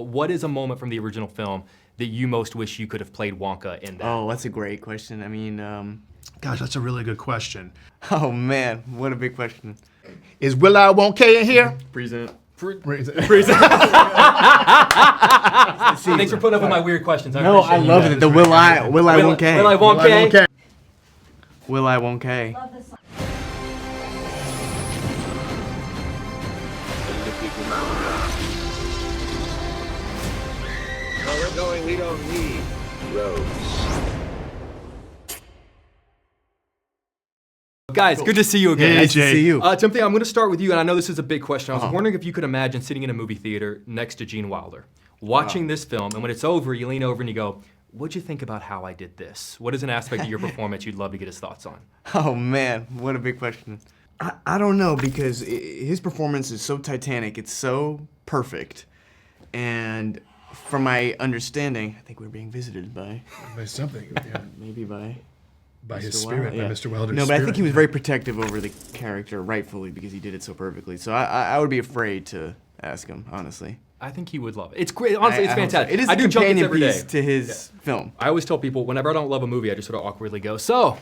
What is a moment from the original film that you most wish you could have played Wonka in that? Oh, that's a great question. I mean, Gosh, that's a really good question. oh man, what a big question. Is Will.I. Wonka in here? Present. Thanks for putting up with my weird questions. No, I love it. The Will.I. Wonka. Will.I. Wonka? Will.I. Wonka. Love this song. Where we're going, we don't need roads. Guys, good to see you again. Hey, Nice to Jay. see you. Timothy, I'm going to start with you, and I know this is a big question. I was wondering if you could imagine sitting in a movie theater next to Gene Wilder, watching this film, and when it's over, you lean over and you go, what'd you think about how I did this? What is an aspect of your performance you'd love to get his thoughts on? Oh man, what a big question. I don't know, because his performance is so titanic, it's so perfect. And from my understanding, I think we're being visited by, By something, yeah. maybe by his Mr. spirit, Wilder, by yeah. Mr. Wilder's No, but I think spirit. he was very protective over the character, rightfully, because he did it so perfectly. So I would be afraid to ask him, honestly. I think he would love it. It's great. Honestly, it's I hope so. fantastic. It is I a do junkets companion every day. piece to his film. I always tell people, whenever I don't love a movie, I just sort of awkwardly go, so,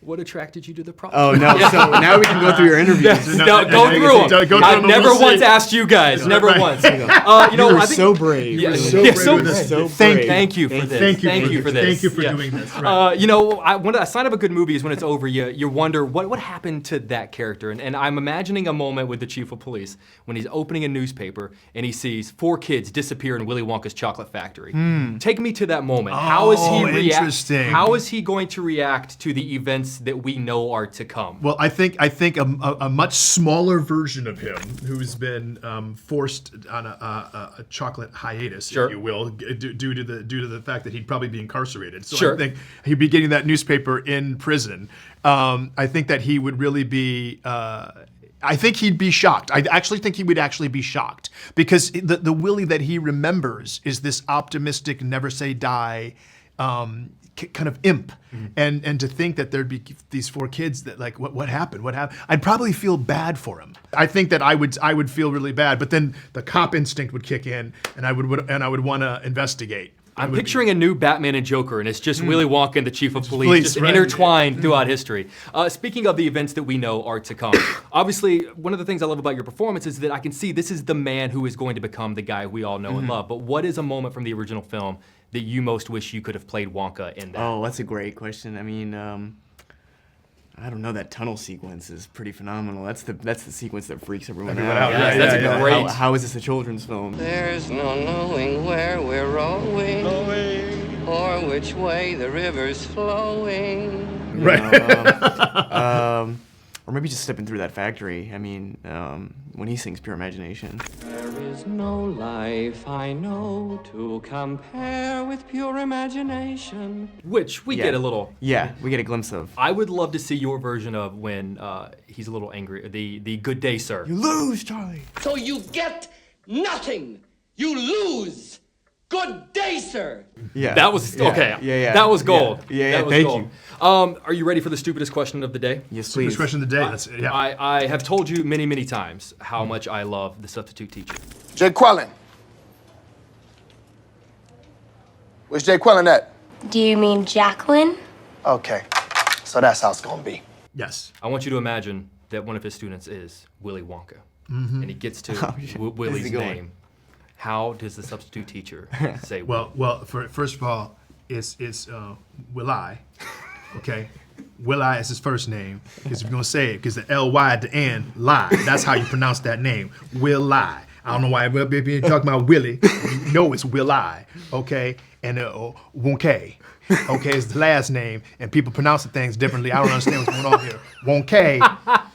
what attracted you to the project? Oh no, so now we can go through your interviews. Yes, No, no, go no, through go them. through them, I've but never we'll see. once asked you guys. Never right. once. You know, were I think, so brave. Yeah, You were so yeah, brave so with brave. this. So Thank brave. you. Thank you for Thank this. Thank you Thank for you this. for this. Thank you for Yeah. doing this. Right. You know, a sign of a good movie is when it's over, you wonder what happened to that character. And I'm imagining a moment with the chief of police when he's opening a newspaper and he sees 4 kids disappear in Willy Wonka's chocolate factory. Take me to that moment. How is he interesting. How is he going to react to the events that we know are to come? Well, I think a much smaller version of him, who's been forced on a chocolate hiatus, Sure. if you will, due to the fact that he'd probably be incarcerated. So Sure. I think he'd be getting that newspaper in prison. I think that he would really be. I think he'd be shocked. I actually think he would actually be shocked because the Willie that he remembers is this optimistic, never say die. Kind of imp, and to think that there'd be these 4 kids that like what happened? I'd probably feel bad for him. I think that I would feel really bad, but then the cop instinct would kick in, and I would want to investigate. I'm picturing a new Batman and Joker, and it's just Willy Wonka and the chief of police, Police, just right. intertwined throughout history. Speaking of the events that we know are to come, obviously, one of the things I love about your performance is that I can see this is the man who is going to become the guy we all know and love. But what is a moment from the original film that you most wish you could have played Wonka in that? Oh, that's a great question. I mean, I don't know. That tunnel sequence is pretty phenomenal. That's the sequence that freaks everyone out. Yes, that's a great- How is this a children's film? There's no knowing where we're rowing, or which way the river's flowing. Or maybe just stepping through that factory. I mean, when he sings Pure Imagination. There is no life I know to compare with pure imagination. Which we get a little. Yeah, we get a glimpse of. I would love to see your version of when he's a little angry. The good day, sir. You lose, Charlie. So you get nothing. You lose. Good day, sir. Yeah. That was okay. Yeah. That was gold. Yeah. That was Thank gold. you. Are you ready for the stupidest question of the day? Yes, please. This question of the day. Yeah. I have told you many, many times how much I love the substitute teacher. Jay Quellen. Where's Jay Quellen at? Do you mean Jacqueline? Okay, so that's how it's gonna be. Yes. I want you to imagine that one of his students is Willy Wonka, and he gets to Willy's This is a good one. name. How does the substitute teacher say? Well, first of all, it's Will.I. Okay, Will.I is his first name. Because if you're gonna say it, because the L-Y at the end, lie. That's how you pronounce that name, Will.I. I don't know why you're talking about Willie. You know it's Will.I. Okay, and Wonka. Okay, is the last name, and people pronounce things differently. I don't understand what's going on here. Wonka,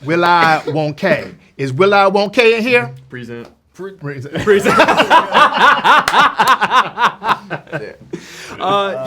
Will.I. Wonka. Is Will.I. Wonka in here? Present. You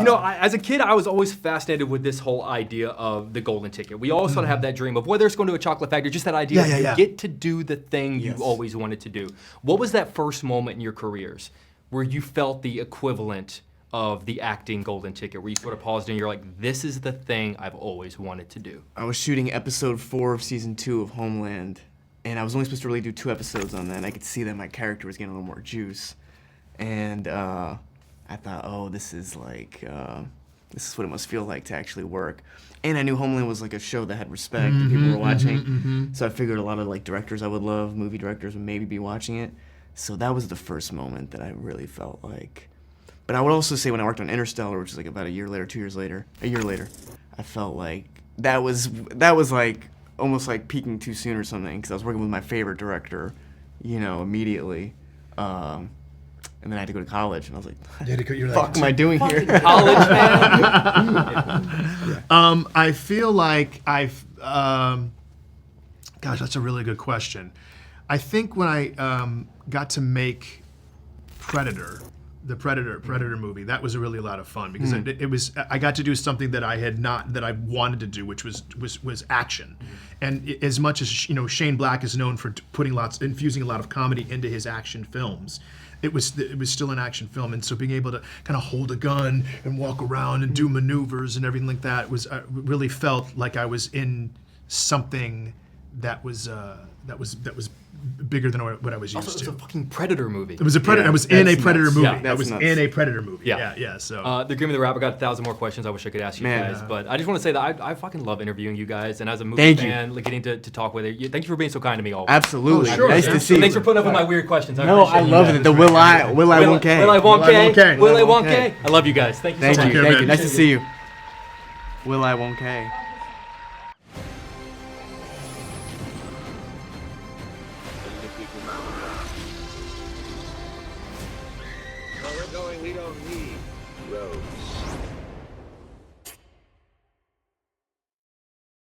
know, as a kid, I was always fascinated with this whole idea of the golden ticket. We all sort of have that dream of whether it's going to a chocolate factory, just that idea of you get to do the thing you always wanted to do. What was that first moment in your careers where you felt the equivalent of the acting golden ticket, where you sort of paused and you're like, this is the thing I've always wanted to do? I was shooting episode 4 of season 2 of Homeland, and I was only supposed to really do 2 episodes on that, and I could see that my character was getting a little more juice. and I thought, oh, this is like this is what it must feel like to actually work. And I knew Homeland was like a show that had respect and people were watching. So I figured a lot of like directors I would love, movie directors would maybe be watching it. So that was the first moment that I really felt like. But I would also say when I worked on Interstellar, which was like about a year later, I felt like that was like almost like peaking too soon or something, because I was working with my favorite director, you know, immediately. And then I had to go to college, and I was like, fuck am I doing here? College, man. I feel like gosh, that's a really good question. I think when I got to make Predator, the Predator movie, that was really a lot of fun, because I got to do something that I wanted to do, which was action. And as much as, you know, Shane Black is known for infusing a lot of comedy into his action films, it was still an action film, and so being able to kind of hold a gun and walk around and do maneuvers and everything like that was really felt like I was in something that was bigger than what I was used Also, to. it's a fucking Predator movie. It was a Predator. Yeah, I was in a that's Predator nuts. movie. Yeah, I was that's in a nuts. Predator movie. Yeah. Yeah. So The Give Me the Rap, I got 1,000 more questions I wish I could ask you guys, but I just want to say that I fucking love interviewing you guys, and as a movie fan, like, getting to talk with you, thank you for being so kind to me always. Absolutely. Oh, sure. Nice to see you. Thanks for putting up with my weird questions. No, I love it. The Will I Wonka. Will I Wonka. I love you guys. Thank you so much. Thank you. man. Thank you. Nice to see you. Will I Wonka. Where we're going, we don't need roads.